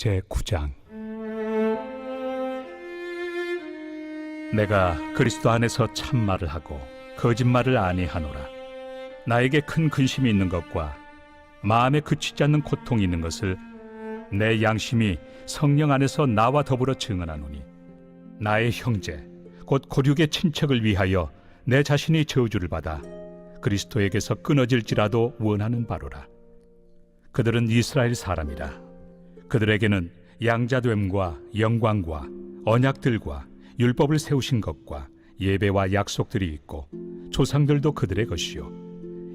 제9장. 내가 그리스도 안에서 참말을 하고 거짓말을 아니하노라. 나에게 큰 근심이 있는 것과 마음에 그치지 않는 고통이 있는 것을 내 양심이 성령 안에서 나와 더불어 증언하노니, 나의 형제 곧 고륙의 친척을 위하여 내 자신이 저주를 받아 그리스도에게서 끊어질지라도 원하는 바로라. 그들은 이스라엘 사람이라. 그들에게는 양자됨과 영광과 언약들과 율법을 세우신 것과 예배와 약속들이 있고 조상들도 그들의 것이요,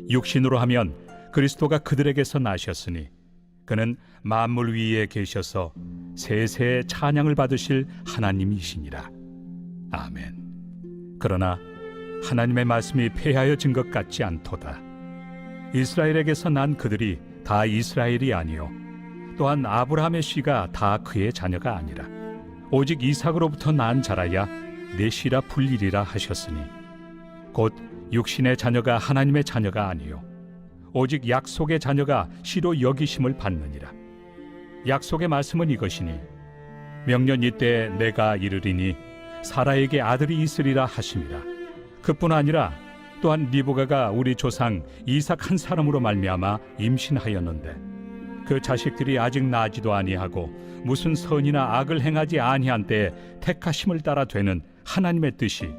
육신으로 하면 그리스도가 그들에게서 나셨으니 그는 만물 위에 계셔서 세세의 찬양을 받으실 하나님이시니라. 아멘. 그러나 하나님의 말씀이 폐하여진 것 같지 않도다. 이스라엘에게서 난 그들이 다 이스라엘이 아니요, 또한 아브라함의 씨가 다 그의 자녀가 아니라 오직 이삭으로부터 난 자라야 내 씨라 불리리라 하셨으니, 곧 육신의 자녀가 하나님의 자녀가 아니요 오직 약속의 자녀가 씨로 여기심을 받느니라. 약속의 말씀은 이것이니, 명년 이때 내가 이르리니 사라에게 아들이 있으리라 하심이라. 그뿐 아니라 또한 리브가가 우리 조상 이삭 한 사람으로 말미암아 임신하였는데 그 자식들이 아직 나지도 아니하고 무슨 선이나 악을 행하지 아니한 때에 택하심을 따라 되는 하나님의 뜻이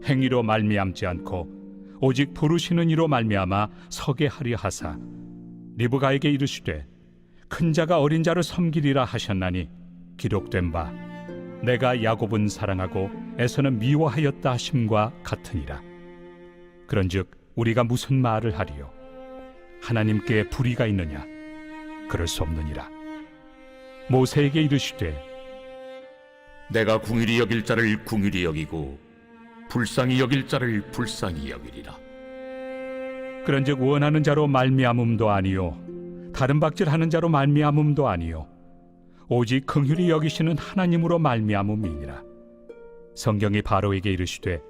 행위로 말미암지 않고 오직 부르시는 이로 말미암아 서게 하려 하사, 리브가에게 이르시되 큰 자가 어린 자를 섬기리라 하셨나니 기록된 바 내가 야곱은 사랑하고 에서는 미워하였다 하심과 같으니라. 그런즉 우리가 무슨 말을 하리요? 하나님께 불의가 있느냐? 그럴 수 없느니라. 모세에게 이르시되 내가 궁휼히 여길 자를 궁휼히 여기고 불쌍히 여길 자를 불쌍히 여기리라. 그런즉 원하는 자로 말미암음도 아니요 다른 박질하는 자로 말미암음도 아니요 오직 긍휼히 여기시는 하나님으로 말미암음이니라. 성경이 바로에게 이르시되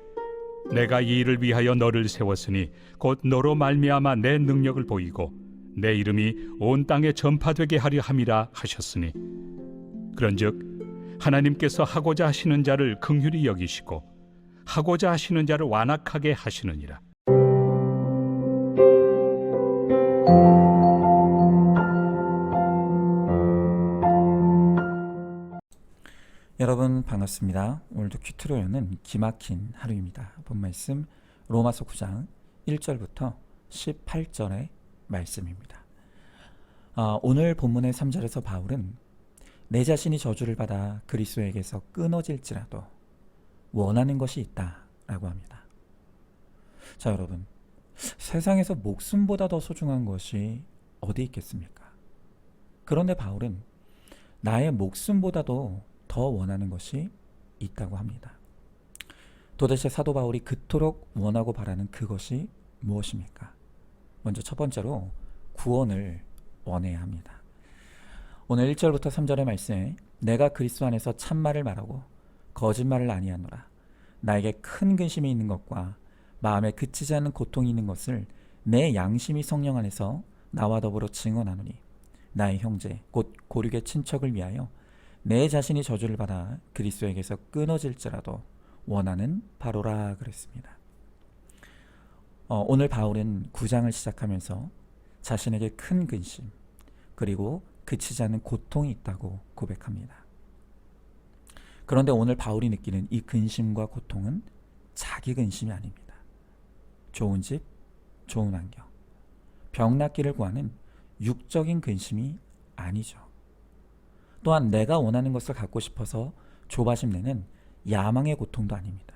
내가 이 일을 위하여 너를 세웠으니 곧 너로 말미암아 내 능력을 보이고 내 이름이 온 땅에 전파되게 하려 함이라 하셨으니, 그런즉 하나님께서 하고자 하시는 자를 긍휼히 여기시고 하고자 하시는 자를 완악하게 하시느니라. 여러분 반갑습니다. 오늘도 큐티로 여는 기막힌 하루입니다. 본 말씀 로마서 9장 1절부터 18절의 말씀입니다. 오늘 본문의 3절에서 바울은 내 자신이 저주를 받아 그리스도에게서 끊어질지라도 원하는 것이 있다 라고 합니다. 자, 여러분, 세상에서 목숨보다 더 소중한 것이 어디 있겠습니까? 그런데 바울은 나의 목숨보다도 더 원하는 것이 있다고 합니다. 도대체 사도 바울이 그토록 원하고 바라는 그것이 무엇입니까? 먼저 첫 번째로 구원을 원해야 합니다. 오늘 1절부터 3절의 말씀에 내가 그리스도 안에서 참말을 말하고 거짓말을 아니하노라. 나에게 큰 근심이 있는 것과 마음에 그치지 않는 고통이 있는 것을 내 양심이 성령 안에서 나와 더불어 증언하노니, 나의 형제 곧 고륙의 친척을 위하여 내 자신이 저주를 받아 그리스도에게서 끊어질지라도 원하는 바로라 그랬습니다. 오늘 바울은 9장을 시작하면서 자신에게 큰 근심 그리고 그치지 않는 고통이 있다고 고백합니다. 그런데 오늘 바울이 느끼는 이 근심과 고통은 자기 근심이 아닙니다. 좋은 집, 좋은 환경, 병 낫기를 구하는 육적인 근심이 아니죠. 또한 내가 원하는 것을 갖고 싶어서 조바심 내는 야망의 고통도 아닙니다.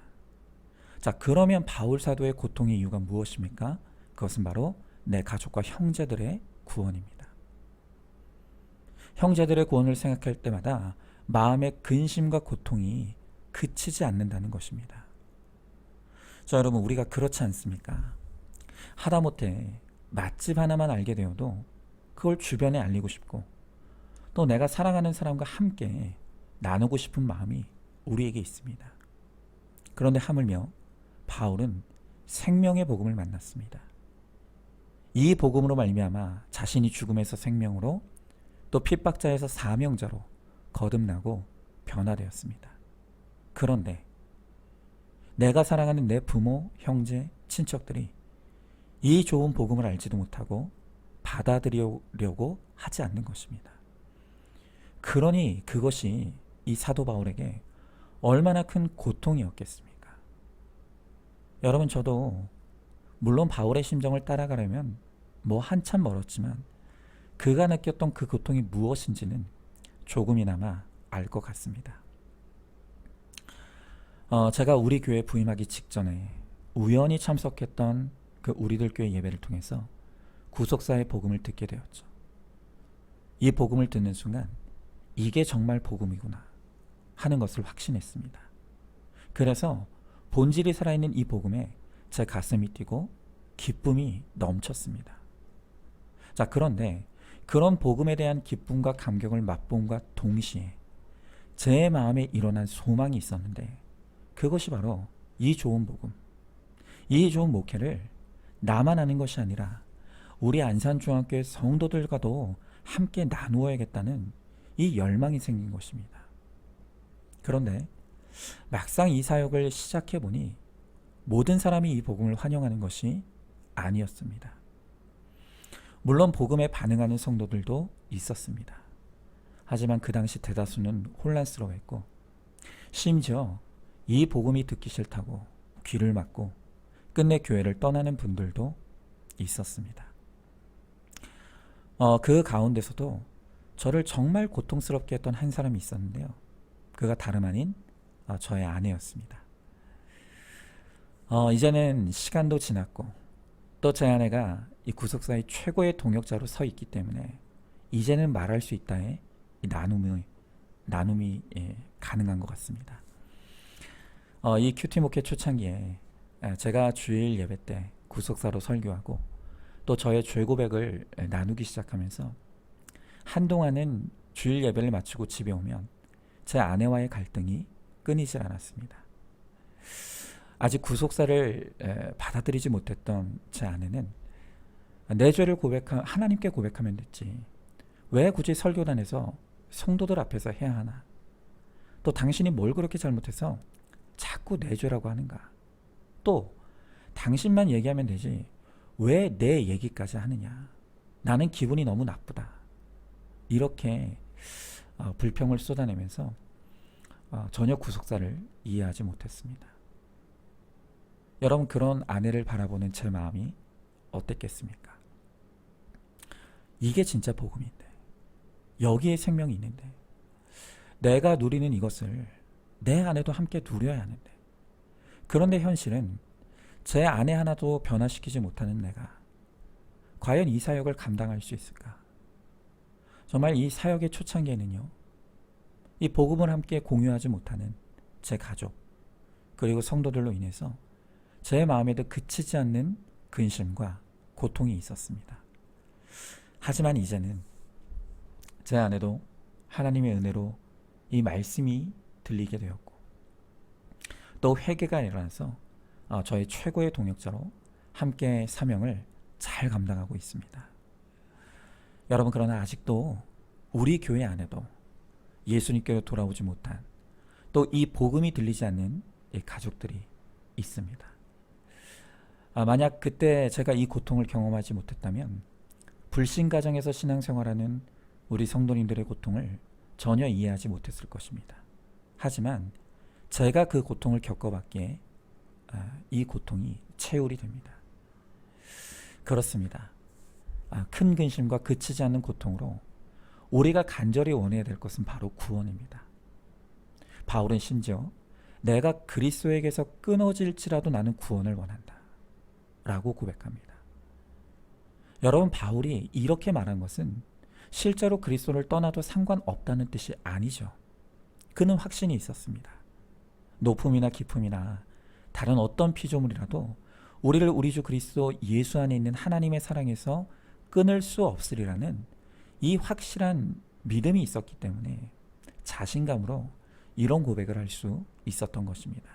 자, 그러면 바울 사도의 고통의 이유가 무엇입니까? 그것은 바로 내 가족과 형제들의 구원입니다. 형제들의 구원을 생각할 때마다 마음의 근심과 고통이 그치지 않는다는 것입니다. 자, 여러분, 우리가 그렇지 않습니까? 하다못해 맛집 하나만 알게 되어도 그걸 주변에 알리고 싶고 또 내가 사랑하는 사람과 함께 나누고 싶은 마음이 우리에게 있습니다. 그런데 하물며 바울은 생명의 복음을 만났습니다. 이 복음으로 말미암아 자신이 죽음에서 생명으로 또 핍박자에서 사명자로 거듭나고 변화되었습니다. 그런데 내가 사랑하는 내 부모, 형제, 친척들이 이 좋은 복음을 알지도 못하고 받아들이려고 하지 않는 것입니다. 그러니 그것이 이 사도 바울에게 얼마나 큰 고통이었겠습니까? 여러분, 저도 물론 바울의 심정을 따라가려면 한참 멀었지만 그가 느꼈던 그 고통이 무엇인지는 조금이나마 알 것 같습니다. 제가 우리 교회 부임하기 직전에 우연히 참석했던 그 우리들 교회 예배를 통해서 구속사의 복음을 듣게 되었죠. 이 복음을 듣는 순간 이게 정말 복음이구나 하는 것을 확신했습니다. 그래서 본질이 살아있는 이 복음에 제 가슴이 뛰고 기쁨이 넘쳤습니다. 자, 그런데 그런 복음에 대한 기쁨과 감격을 맛봄과 동시에 제 마음에 일어난 소망이 있었는데 그것이 바로 이 좋은 복음, 이 좋은 목회를 나만 아는 것이 아니라 우리 안산중앙교회 성도들과도 함께 나누어야겠다는 이 열망이 생긴 것입니다. 그런데 막상 이 사역을 시작해보니 모든 사람이 이 복음을 환영하는 것이 아니었습니다. 물론 복음에 반응하는 성도들도 있었습니다. 하지만 그 당시 대다수는 혼란스러워했고 심지어 이 복음이 듣기 싫다고 귀를 막고 끝내 교회를 떠나는 분들도 있었습니다. 그 가운데서도 저를 정말 고통스럽게 했던 한 사람이 있었는데요. 그가 다름 아닌 저의 아내였습니다. 이제는 시간도 지났고 또 제 아내가 이 구속사의 최고의 동역자로 서 있기 때문에 이제는 말할 수 있다에 이 나눔이 가능한 것 같습니다. 이 큐티 목회 초창기에 제가 주일 예배 때 구속사로 설교하고 또 저의 죄 고백을 나누기 시작하면서 한동안은 주일 예배를 마치고 집에 오면 제 아내와의 갈등이 끊이질 않았습니다. 아직 구속사를 받아들이지 못했던 제 아내는 내 죄를 하나님께 고백하면 됐지, 왜 굳이 설교단에서 성도들 앞에서 해야 하나, 또 당신이 뭘 그렇게 잘못해서 자꾸 내 죄라고 하는가, 또 당신만 얘기하면 되지 왜 내 얘기까지 하느냐, 나는 기분이 너무 나쁘다, 이렇게 불평을 쏟아내면서 전혀 구속사를 이해하지 못했습니다. 여러분, 그런 아내를 바라보는 제 마음이 어땠겠습니까? 이게 진짜 복음인데, 여기에 생명이 있는데, 내가 누리는 이것을 내 아내도 함께 누려야 하는데, 그런데 현실은 제 아내 하나도 변화시키지 못하는 내가 과연 이 사역을 감당할 수 있을까? 정말 이 사역의 초창기에는요, 이 복음을 함께 공유하지 못하는 제 가족 그리고 성도들로 인해서 제 마음에도 그치지 않는 근심과 고통이 있었습니다. 하지만 이제는 제 아내도 하나님의 은혜로 이 말씀이 들리게 되었고 또 회개가 일어나서 저의 최고의 동역자로 함께 사명을 잘 감당하고 있습니다. 여러분, 그러나 아직도 우리 교회 안에도 예수님께로 돌아오지 못한, 또 이 복음이 들리지 않는 이 가족들이 있습니다. 만약 그때 제가 이 고통을 경험하지 못했다면 불신 가정에서 신앙생활하는 우리 성도님들의 고통을 전혀 이해하지 못했을 것입니다. 하지만 제가 그 고통을 겪어봤기에 이 고통이 체울이 됩니다. 그렇습니다. 큰 근심과 그치지 않는 고통으로 우리가 간절히 원해야 될 것은 바로 구원입니다. 바울은 심지어 내가 그리스도에게서 끊어질지라도 나는 구원을 원한다 라고 고백합니다. 여러분, 바울이 이렇게 말한 것은 실제로 그리스도를 떠나도 상관없다는 뜻이 아니죠. 그는 확신이 있었습니다. 높음이나 깊음이나 다른 어떤 피조물이라도 우리를 우리 주 그리스도 예수 안에 있는 하나님의 사랑에서 끊을 수 없으리라는 이 확실한 믿음이 있었기 때문에 자신감으로 이런 고백을 할 수 있었던 것입니다.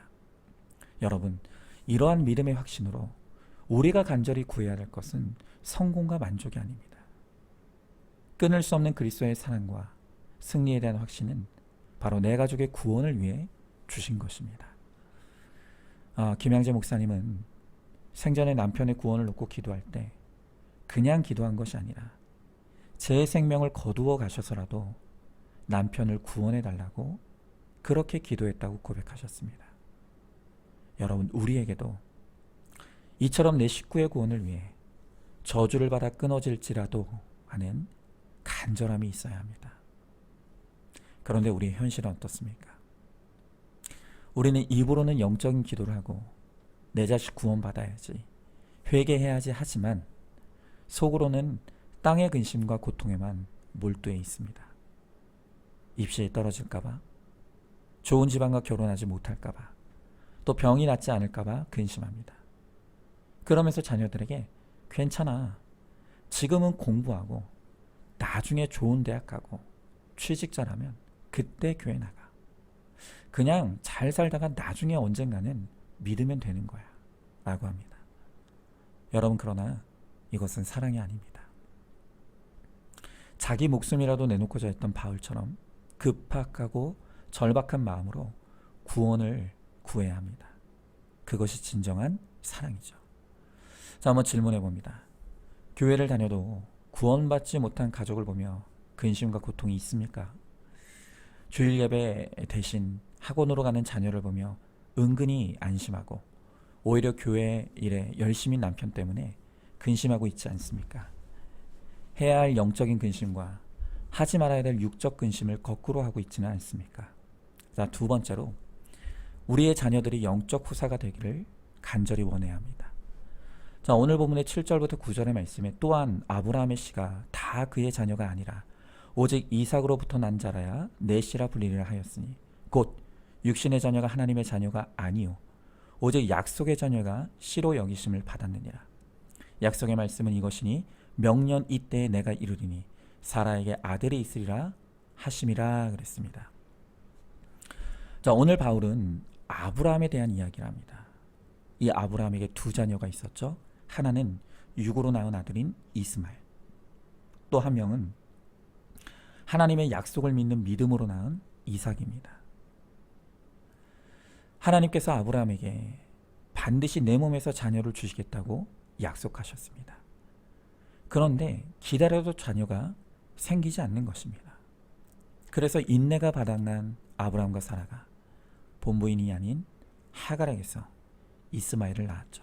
여러분, 이러한 믿음의 확신으로 우리가 간절히 구해야 할 것은 성공과 만족이 아닙니다. 끊을 수 없는 그리스도의 사랑과 승리에 대한 확신은 바로 내 가족의 구원을 위해 주신 것입니다. 김양재 목사님은 생전에 남편의 구원을 놓고 기도할 때 그냥 기도한 것이 아니라 제 생명을 거두어 가셔서라도 남편을 구원해 달라고 그렇게 기도했다고 고백하셨습니다. 여러분, 우리에게도 이처럼 내 식구의 구원을 위해 저주를 받아 끊어질지라도 하는 간절함이 있어야 합니다. 그런데 우리의 현실은 어떻습니까? 우리는 입으로는 영적인 기도를 하고 내 자식 구원받아야지, 회개해야지 하지만 속으로는 땅의 근심과 고통에만 몰두해 있습니다. 입시에 떨어질까봐, 좋은 집안과 결혼하지 못할까봐, 또 병이 낫지 않을까봐 근심합니다. 그러면서 자녀들에게 괜찮아, 지금은 공부하고 나중에 좋은 대학 가고 취직 잘하면 그때 교회 나가, 그냥 잘 살다가 나중에 언젠가는 믿으면 되는 거야 라고 합니다. 여러분, 그러나 이것은 사랑이 아닙니다. 자기 목숨이라도 내놓고자 했던 바울처럼 급박하고 절박한 마음으로 구원을 구해야 합니다. 그것이 진정한 사랑이죠. 자, 한번 질문해 봅니다. 교회를 다녀도 구원받지 못한 가족을 보며 근심과 고통이 있습니까? 주일 예배 대신 학원으로 가는 자녀를 보며 은근히 안심하고 오히려 교회 일에 열심인 남편 때문에 근심하고 있지 않습니까? 해야 할 영적인 근심과 하지 말아야 될 육적 근심을 거꾸로 하고 있지는 않습니까? 자, 두 번째로 우리의 자녀들이 영적 후사가 되기를 간절히 원해야 합니다. 자, 오늘 본문의 7절부터 9절의 말씀에 또한 아브라함의 씨가 다 그의 자녀가 아니라 오직 이삭으로부터 난 자라야 내 씨라 불리리라 하였으니 곧 육신의 자녀가 하나님의 자녀가 아니요 오직 약속의 자녀가 씨로 여기심을 받았느니라. 약속의 말씀은 이것이니 명년 이때에 내가 이루리니 사라에게 아들이 있으리라 하심이라 그랬습니다. 자, 오늘 바울은 아브라함에 대한 이야기를 합니다. 이 아브라함에게 두 자녀가 있었죠. 하나는 육으로 낳은 아들인 이스마엘, 또 한 명은 하나님의 약속을 믿는 믿음으로 낳은 이삭입니다. 하나님께서 아브라함에게 반드시 내 몸에서 자녀를 주시겠다고 약속하셨습니다. 그런데 기다려도 자녀가 생기지 않는 것입니다. 그래서 인내가 바닥난 아브라함과 사라가 본부인이 아닌 하갈에게서 이스마엘을 낳았죠.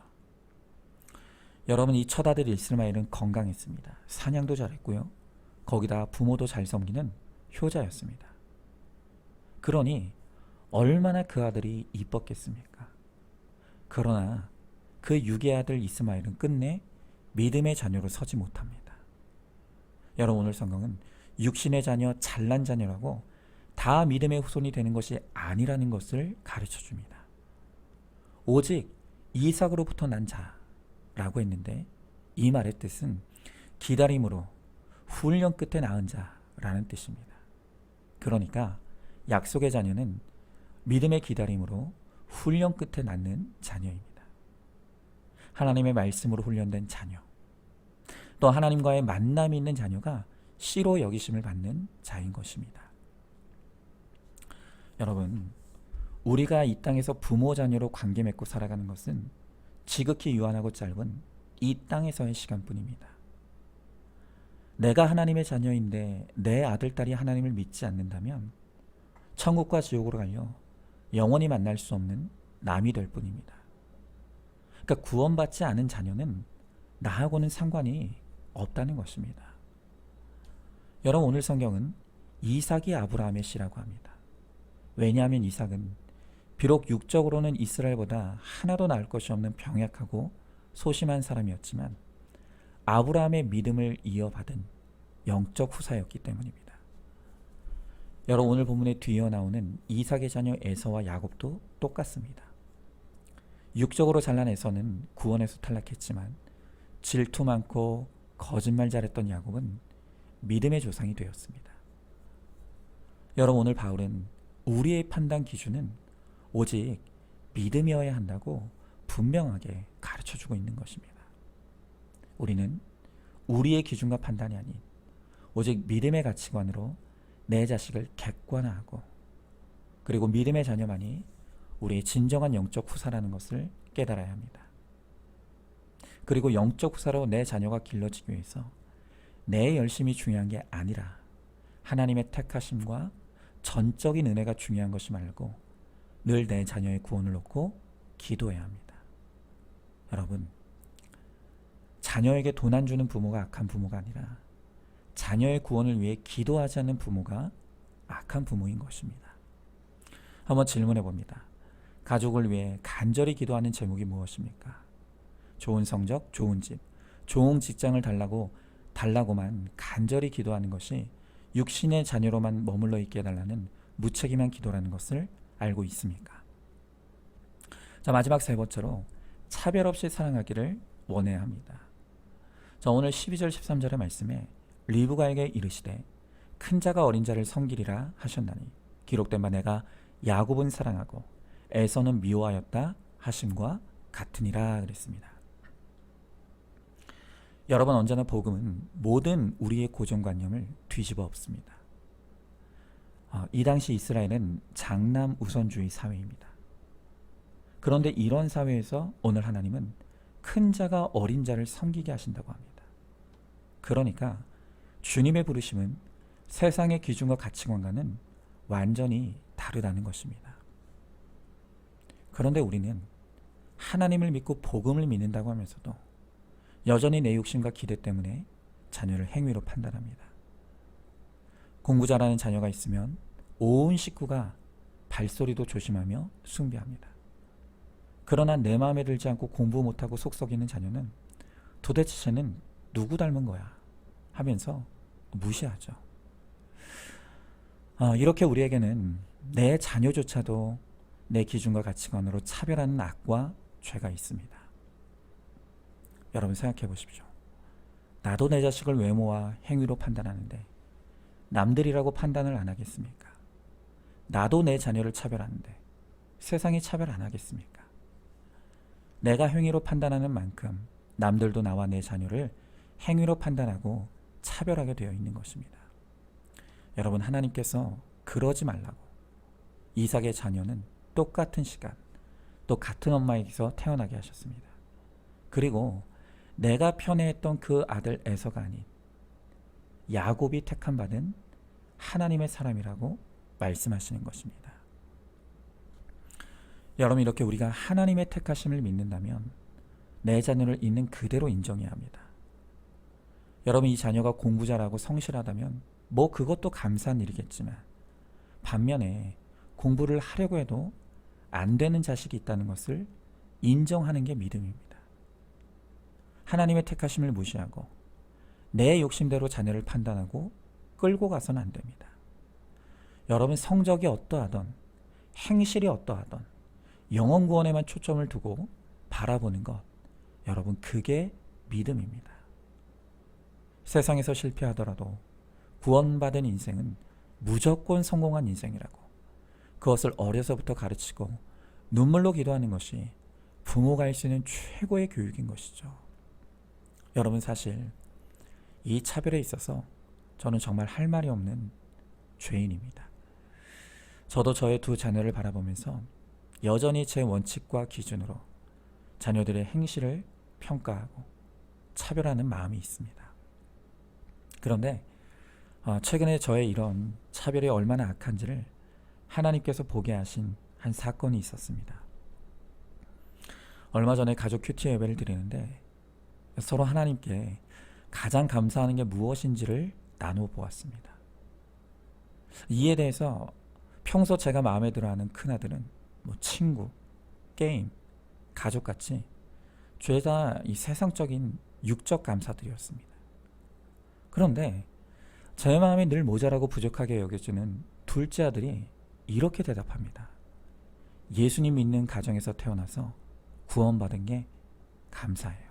여러분, 이 첫 아들 이스마엘은 건강했습니다. 사냥도 잘했고요. 거기다 부모도 잘 섬기는 효자였습니다. 그러니 얼마나 그 아들이 이뻤겠습니까? 그러나 그 육의 아들 이스마엘은 끝내 믿음의 자녀로 서지 못합니다. 여러분, 오늘 성경은 육신의 자녀, 잘난 자녀라고 다 믿음의 후손이 되는 것이 아니라는 것을 가르쳐 줍니다. 오직 이삭으로부터 난 자라고 했는데 이 말의 뜻은 기다림으로 훈련 끝에 낳은 자라는 뜻입니다. 그러니까 약속의 자녀는 믿음의 기다림으로 훈련 끝에 낳는 자녀입니다. 하나님의 말씀으로 훈련된 자녀, 또 하나님과의 만남이 있는 자녀가 씨로 여기심을 받는 자인 것입니다. 여러분, 우리가 이 땅에서 부모 자녀로 관계 맺고 살아가는 것은 지극히 유한하고 짧은 이 땅에서의 시간뿐입니다. 내가 하나님의 자녀인데 내 아들, 딸이 하나님을 믿지 않는다면 천국과 지옥으로 갈려 영원히 만날 수 없는 남이 될 뿐입니다. 그러니까 구원받지 않은 자녀는 나하고는 상관이 없다는 것입니다. 여러분, 오늘 성경은 이삭이 아브라함의 씨라고 합니다. 왜냐하면 이삭은 비록 육적으로는 이스라엘보다 하나도 나을 것이 없는 병약하고 소심한 사람이었지만 아브라함의 믿음을 이어받은 영적 후사였기 때문입니다. 여러분, 오늘 본문에 뒤이어 나오는 이삭의 자녀 에서와 야곱도 똑같습니다. 육적으로 잘난 에서는 구원에서 탈락했지만 질투 많고 거짓말 잘했던 야곱은 믿음의 조상이 되었습니다. 여러분, 오늘 바울은 우리의 판단 기준은 오직 믿음이어야 한다고 분명하게 가르쳐주고 있는 것입니다. 우리는 우리의 기준과 판단이 아닌 오직 믿음의 가치관으로 내 자식을 객관화하고 그리고 믿음의 자녀만이 우리의 진정한 영적 후사라는 것을 깨달아야 합니다. 그리고 영적 후사로 내 자녀가 길러지기 위해서 내 열심이 중요한 게 아니라 하나님의 택하심과 전적인 은혜가 중요한 것이 말고 늘 내 자녀의 구원을 놓고 기도해야 합니다. 여러분, 자녀에게 돈 안 주는 부모가 악한 부모가 아니라 자녀의 구원을 위해 기도하지 않는 부모가 악한 부모인 것입니다. 한번 질문해 봅니다. 가족을 위해 간절히 기도하는 제목이 무엇입니까? 좋은 성적, 좋은 집, 좋은 직장을 달라고만 간절히 기도하는 것이 육신의 자녀로만 머물러 있게 해달라는 무책임한 기도라는 것을 알고 있습니까? 자, 마지막 세 번째로 차별 없이 사랑하기를 원해야 합니다. 자, 오늘 12절 13절의 말씀에 리브가에게 이르시되 큰 자가 어린 자를 섬기리라 하셨나니 기록된 바 내가 야곱은 사랑하고 에서는 미워하였다 하심과 같으니라 그랬습니다. 여러분, 언제나 복음은 모든 우리의 고정관념을 뒤집어 엎습니다. 이 당시 이스라엘은 장남 우선주의 사회입니다. 그런데 이런 사회에서 오늘 하나님은 큰 자가 어린 자를 섬기게 하신다고 합니다. 그러니까 주님의 부르심은 세상의 기준과 가치관과는 완전히 다르다는 것입니다. 그런데 우리는 하나님을 믿고 복음을 믿는다고 하면서도 여전히 내 욕심과 기대 때문에 자녀를 행위로 판단합니다. 공부 잘하는 자녀가 있으면 온 식구가 발소리도 조심하며 숭배합니다. 그러나 내 마음에 들지 않고 공부 못하고 속썩이는 자녀는 도대체 쟤는 누구 닮은 거야 하면서 무시하죠. 이렇게 우리에게는 내 자녀조차도 내 기준과 가치관으로 차별하는 악과 죄가 있습니다. 여러분, 생각해 보십시오. 나도 내 자식을 외모와 행위로 판단하는데 남들이라고 판단을 안 하겠습니까? 나도 내 자녀를 차별하는데 세상이 차별 안 하겠습니까? 내가 행위로 판단하는 만큼 남들도 나와 내 자녀를 행위로 판단하고 차별하게 되어 있는 것입니다. 여러분, 하나님께서 그러지 말라고 이삭의 자녀는 똑같은 시간 또 같은 엄마에게서 태어나게 하셨습니다. 그리고 내가 편애했던 그 아들 에서가 아닌 야곱이 택함 받은 하나님의 사람이라고 말씀하시는 것입니다. 여러분, 이렇게 우리가 하나님의 택하심을 믿는다면 내 자녀를 있는 그대로 인정해야 합니다. 여러분, 이 자녀가 공부 잘하고 성실하다면 뭐 그것도 감사한 일이겠지만 반면에 공부를 하려고 해도 안 되는 자식이 있다는 것을 인정하는 게 믿음입니다. 하나님의 택하심을 무시하고 내 욕심대로 자녀를 판단하고 끌고 가서는 안 됩니다. 여러분, 성적이 어떠하던 행실이 어떠하던 영혼 구원에만 초점을 두고 바라보는 것, 여러분, 그게 믿음입니다. 세상에서 실패하더라도 구원받은 인생은 무조건 성공한 인생이라고, 그것을 어려서부터 가르치고 눈물로 기도하는 것이 부모가 할 수 있는 최고의 교육인 것이죠. 여러분, 사실 이 차별에 있어서 저는 정말 할 말이 없는 죄인입니다. 저도 저의 두 자녀를 바라보면서 여전히 제 원칙과 기준으로 자녀들의 행실을 평가하고 차별하는 마음이 있습니다. 그런데 최근에 저의 이런 차별이 얼마나 악한지를 하나님께서 보게 하신 한 사건이 있었습니다. 얼마 전에 가족 큐티 예배를 드리는데 서로 하나님께 가장 감사하는 게 무엇인지를 나누어 보았습니다. 이에 대해서 평소 제가 마음에 들어하는 큰아들은 친구, 게임, 가족같이 죄다 이 세상적인 육적 감사들이었습니다. 그런데 제 마음이 늘 모자라고 부족하게 여겨지는 둘째 아들이 이렇게 대답합니다. 예수님 믿는 가정에서 태어나서 구원받은 게 감사해요.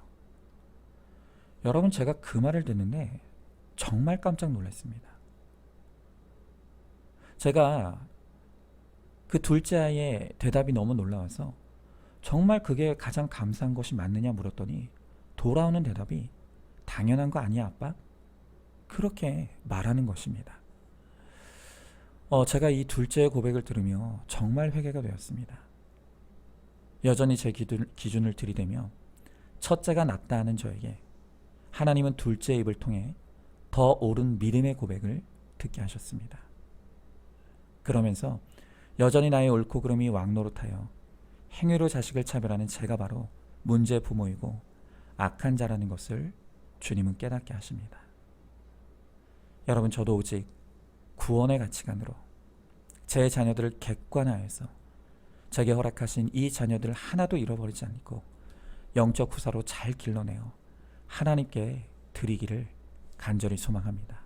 여러분, 제가 그 말을 듣는데 정말 깜짝 놀랐습니다. 제가 그 둘째 아이의 대답이 너무 놀라워서 정말 그게 가장 감사한 것이 맞느냐 물었더니 돌아오는 대답이 당연한 거 아니야, 아빠? 그렇게 말하는 것입니다. 제가 이 둘째의 고백을 들으며 정말 회개가 되었습니다. 여전히 제 기준을 들이대며 첫째가 낫다 하는 저에게 하나님은 둘째의 입을 통해 더 옳은 믿음의 고백을 듣게 하셨습니다. 그러면서 여전히 나의 옳고 그름이 왕노릇하여 행위로 자식을 차별하는 제가 바로 문제의 부모이고 악한 자라는 것을 주님은 깨닫게 하십니다. 여러분, 저도 오직 구원의 가치관으로 제 자녀들을 객관화해서 제게 허락하신 이 자녀들 하나도 잃어버리지 않고 영적 후사로 잘 길러내어 하나님께 드리기를 간절히 소망합니다.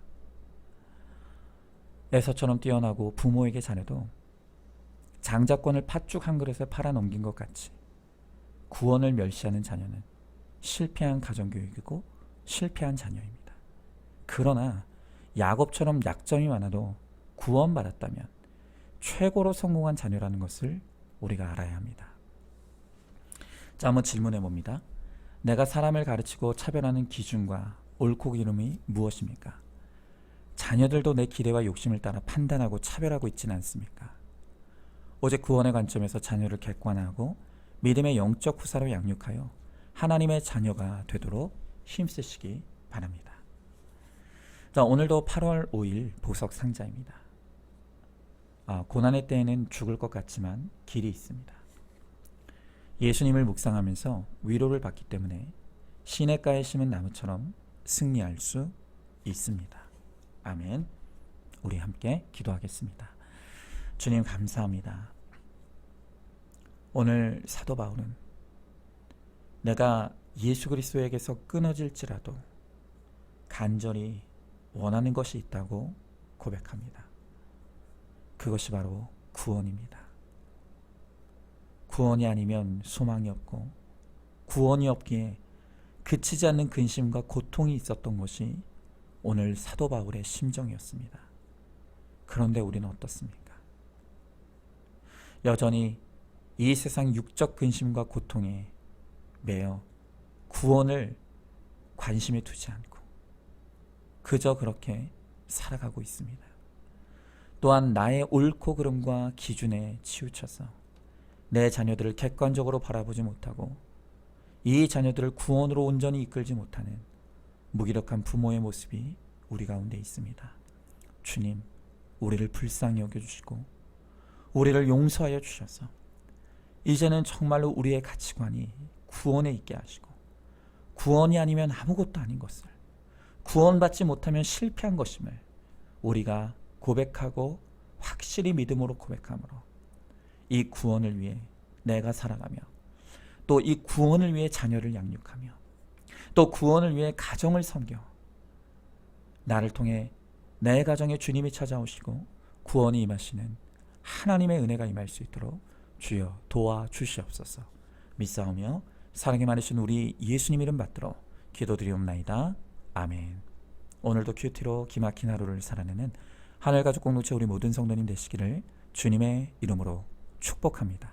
에서처럼 뛰어나고 부모에게 잘해도 장자권을 팥죽 한 그릇에 팔아넘긴 것 같이 구원을 멸시하는 자녀는 실패한 가정교육이고 실패한 자녀입니다. 그러나 야곱처럼 약점이 많아도 구원받았다면 최고로 성공한 자녀라는 것을 우리가 알아야 합니다. 자, 한번 질문해 봅니다. 내가 사람을 가르치고 차별하는 기준과 옳고 그름이 무엇입니까? 자녀들도 내 기대와 욕심을 따라 판단하고 차별하고 있지는 않습니까? 오직 구원의 관점에서 자녀를 객관화하고 믿음의 영적 후사로 양육하여 하나님의 자녀가 되도록 힘쓰시기 바랍니다. 자, 오늘도 8월 5일 보석 상자입니다. 고난의 때에는 죽을 것 같지만 길이 있습니다. 예수님을 묵상하면서 위로를 받기 때문에 시냇가에 심은 나무처럼 승리할 수 있습니다. 아멘. 우리 함께 기도하겠습니다. 주님, 감사합니다. 오늘 사도 바울은 내가 예수 그리스도에게서 끊어질지라도 간절히 원하는 것이 있다고 고백합니다. 그것이 바로 구원입니다. 구원이 아니면 소망이 없고 구원이 없기에 그치지 않는 근심과 고통이 있었던 것이 오늘 사도 바울의 심정이었습니다. 그런데 우리는 어떻습니까? 여전히 이 세상 육적 근심과 고통에 매여 구원을 관심에 두지 않고 그저 그렇게 살아가고 있습니다. 또한 나의 옳고 그름과 기준에 치우쳐서 내 자녀들을 객관적으로 바라보지 못하고 이 자녀들을 구원으로 온전히 이끌지 못하는 무기력한 부모의 모습이 우리 가운데 있습니다. 주님, 우리를 불쌍히 여겨주시고 우리를 용서하여 주셔서 이제는 정말로 우리의 가치관이 구원에 있게 하시고 구원이 아니면 아무것도 아닌 것을, 구원받지 못하면 실패한 것임을 우리가 고백하고 확실히 믿음으로 고백함으로 이 구원을 위해 내가 살아가며 또 이 구원을 위해 자녀를 양육하며 또 구원을 위해 가정을 섬겨 나를 통해 내 가정에 주님이 찾아오시고 구원이 임하시는 하나님의 은혜가 임할 수 있도록 주여 도와주시옵소서. 믿사오며 사랑이 많으신 우리 예수님 이름 받들어 기도드리옵나이다. 아멘. 오늘도 큐티로 기막힌 하루를 살아내는 하늘가족 공동체 우리 모든 성도님 되시기를 주님의 이름으로 축복합니다.